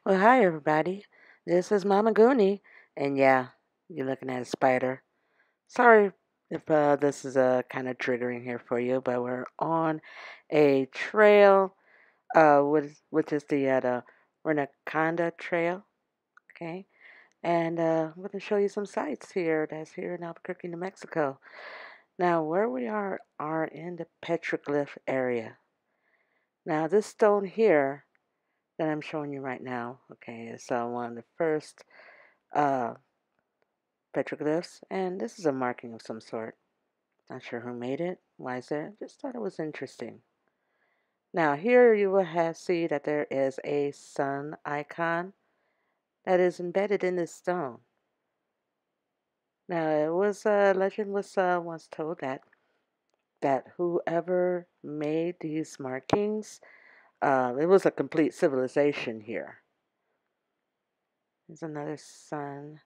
Well, hi everybody. This is Mama Goonie, and yeah, you're looking at a spider. Sorry if this is kind of triggering here for you, but we're on a trail, which is the Rinconada Trail. Okay, and I'm going to show you some sights here. That's here in Albuquerque, New Mexico. Now, where we are in the petroglyph area. Now, this stone here that I'm showing you right now, okay, is one of the first uh, petroglyphs, and this is a marking of some sort. Not sure who made it, why is it, just thought it was interesting. Now here you will see that there is a sun icon that is embedded in this stone. Now it was legend was once told that whoever made these markings, it was a complete civilization here. There's another sun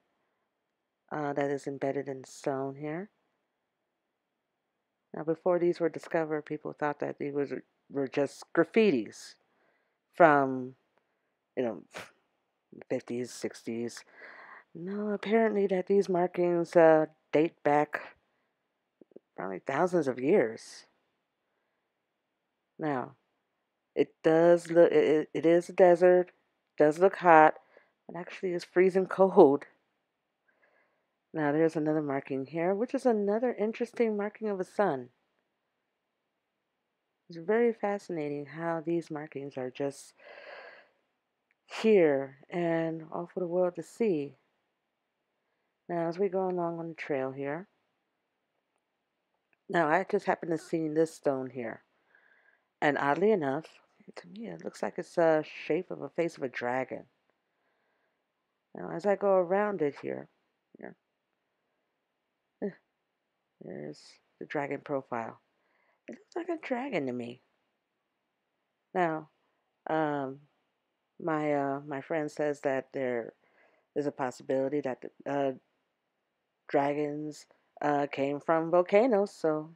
that is embedded in stone here. Now, before these were discovered, people thought that these were just graffitis from, you know, 50s, 60s. No, apparently that these markings date back probably thousands of years. Now, it does look, it is a desert, does look hot, but actually is freezing cold. Now, there's another marking here, which is another interesting marking of a sun. It's very fascinating how these markings are just here and all for the world to see. Now, as we go along on the trail here, now I just happened to see this stone here, and oddly enough, to me it looks like it's a shape of a face of a dragon. Now, as I go around it here, eh, there's the dragon profile. It looks like a dragon to me. Now, um, my friend says that there is a possibility that the dragons came from volcanoes, so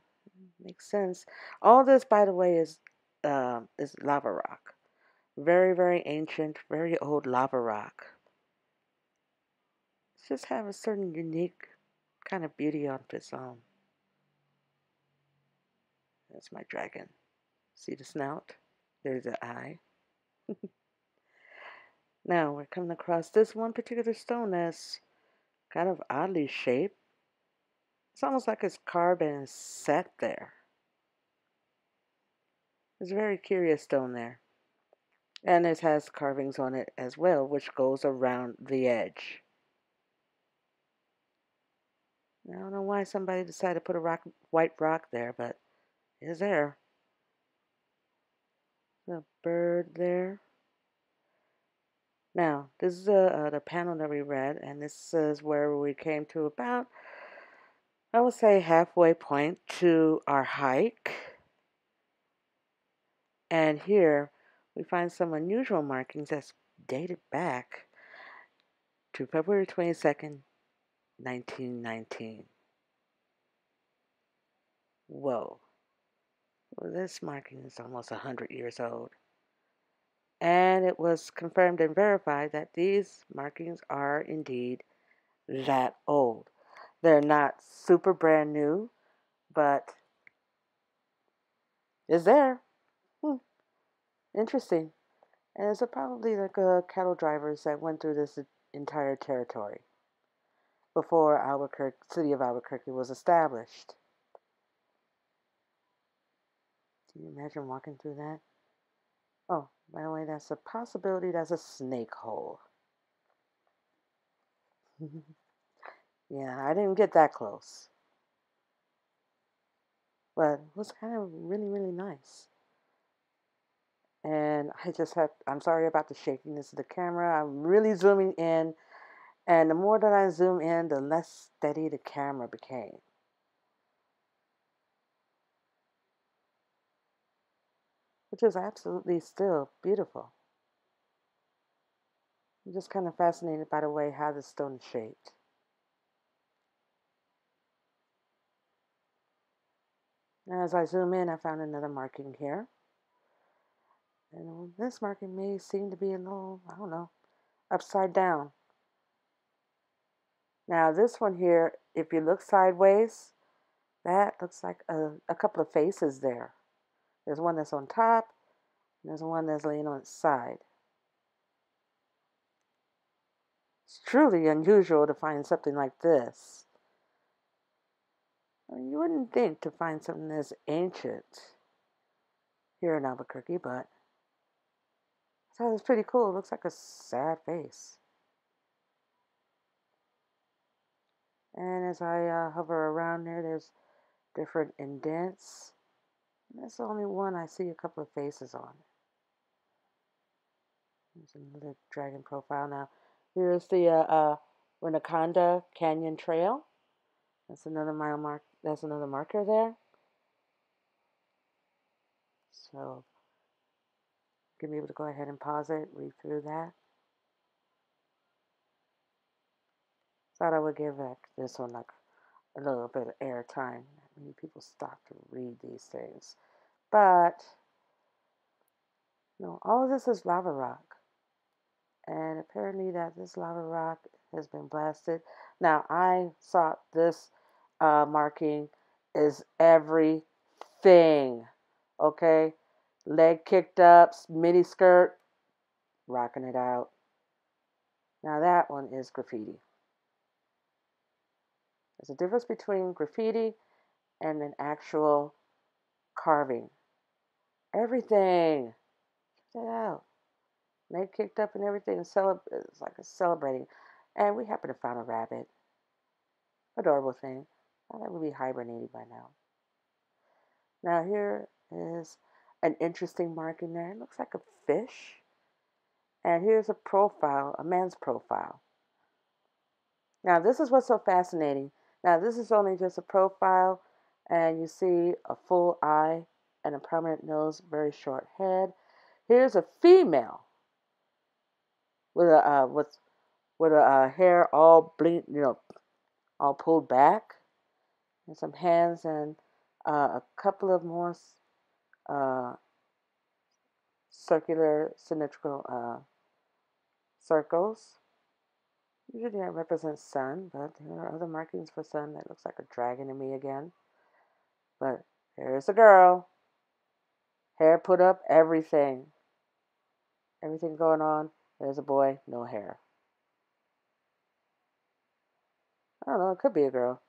makes sense. All this, by the way, is lava rock. Very, very ancient, very old lava rock. It just have a certain unique kind of beauty on its own. That's my dragon. See the snout? There's the eye. Now we're coming across this one particular stone that's kind of oddly shaped. It's almost like it's carved and set there. It's a very curious stone there. And it has carvings on it as well, which goes around the edge. I don't know why somebody decided to put a white rock there, but it's there. A bird there. Now, this is the panel that we read, and this is where we came to about, I would say, halfway point to our hike. And here we find some unusual markings that's dated back to February 22nd, 1919. Whoa. Well, this marking is almost 100 years old. And it was confirmed and verified that these markings are indeed that old. They're not super brand new, but it's there. Hmm, interesting. And it's probably like cattle drivers that went through this entire territory before Albuquerque, city of Albuquerque was established. Can you imagine walking through that? Oh, by the way, that's a possibility. That's a snake hole. Yeah, I didn't get that close, but it was kind of really, really nice. And I'm sorry about the shakiness of the camera. I'm really zooming in, and the more that I zoom in, the less steady the camera became, which is absolutely still beautiful. I'm just kind of fascinated by the way how the stone is shaped. And as I zoom in, I found another marking here. And this marking may seem to be a little, I don't know, upside down. Now this one here, if you look sideways, that looks like a couple of faces there. There's one that's on top, and there's one that's laying on its side. It's truly unusual to find something like this. I mean, you wouldn't think to find something this ancient here in Albuquerque, but I thought it was pretty cool. It looks like a sad face. And as I hover around there, there's different indents. And that's the only one I see a couple of faces on. There's another dragon profile now. Here's the Rinconada Canyon Trail. That's another mile mark. That's another marker there. So you'll be able to go ahead and pause it, read through that. Thought I would give this one like a little bit of air time. Many people stop to read these things, but no, all of this is lava rock, and apparently that this lava rock has been blasted. Now I thought this marking is everything. Okay, leg kicked up, mini skirt, rocking it out. Now that one is graffiti. There's a difference between graffiti and an actual carving. Everything. Check that out. Leg kicked up and everything. It's like a celebrating. And we happen to find a rabbit. Adorable thing. Thought that would be hibernating by now. Now here is an interesting marking there. It looks like a fish. And here's a profile, a man's profile. Now this is what's so fascinating. Now this is only just a profile, and you see a full eye and a prominent nose, very short head. Here's a female with a hair all all pulled back, and some hands and a couple of more uh, circular, symmetrical circles. Usually that represents sun, but there are other markings for sun that looks like a dragon to me again. But here's a girl, hair put up, everything going on. There's a boy, no hair. I don't know, it could be a girl.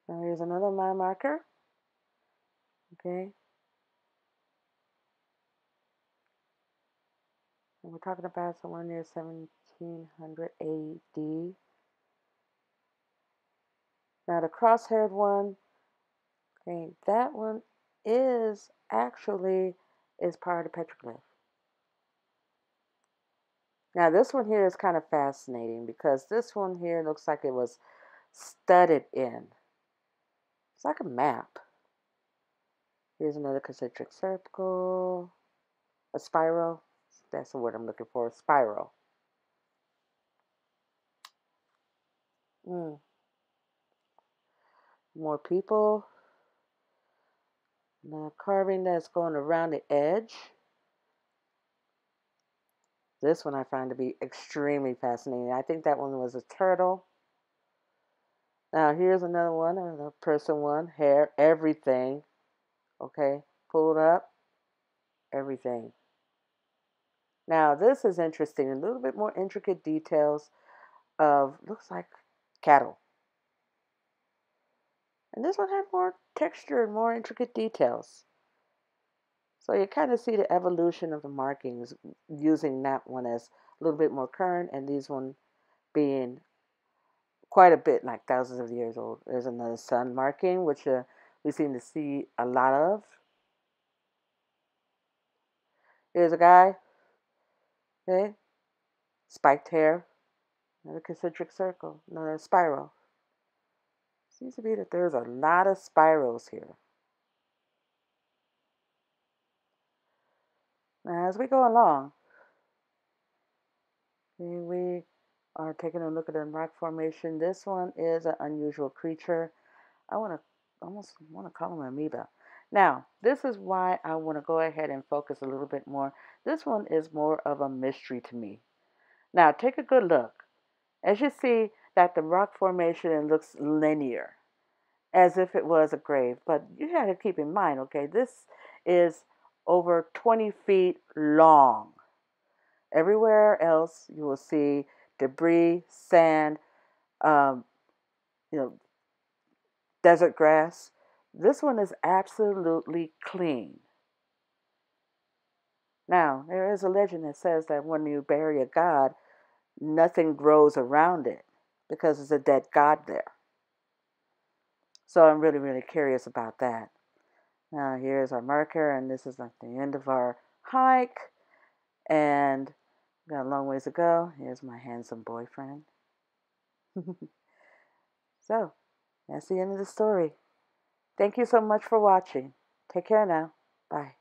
Now here's another mile marker. Okay. And we're talking about somewhere near 1700 AD. Now the cross-haired one, okay, that one is part of the petroglyph. Now this one here is kind of fascinating because this one here looks like it was studded in. It's like a map. Here's another concentric circle, a spiral. That's the word I'm looking for, spiral. More people. Now carving that's going around the edge. This one I find to be extremely fascinating. I think that one was a turtle. Now here's another one, another person one, hair, everything. Okay, pulled up, everything. Now this is interesting, a little bit more intricate details of, looks like cattle. And this one had more texture and more intricate details. So you kind of see the evolution of the markings using that one as a little bit more current and these one being quite a bit like thousands of years old. There's another sun marking, which we seem to see a lot of. Here's a guy, okay, spiked hair, another concentric circle, another spiral. Seems to be that there's a lot of spirals here. Now, as we go along, we are taking a look at the rock formation. This one is an unusual creature. I almost want to call him an amoeba. Now, this is why I want to go ahead and focus a little bit more. This one is more of a mystery to me. Now, take a good look. As you see that the rock formation looks linear, as if it was a grave. But you have to keep in mind, okay, this is over 20 feet long. Everywhere else, you will see debris, sand, um, you know, desert grass. This one is absolutely clean. Now, there is a legend that says that when you bury a god, nothing grows around it because there's a dead god there. So I'm really, really curious about that. Now, here's our marker, and this is like the end of our hike. And got a long ways to go. Here's my handsome boyfriend. So, that's the end of the story. Thank you so much for watching. Take care now. Bye.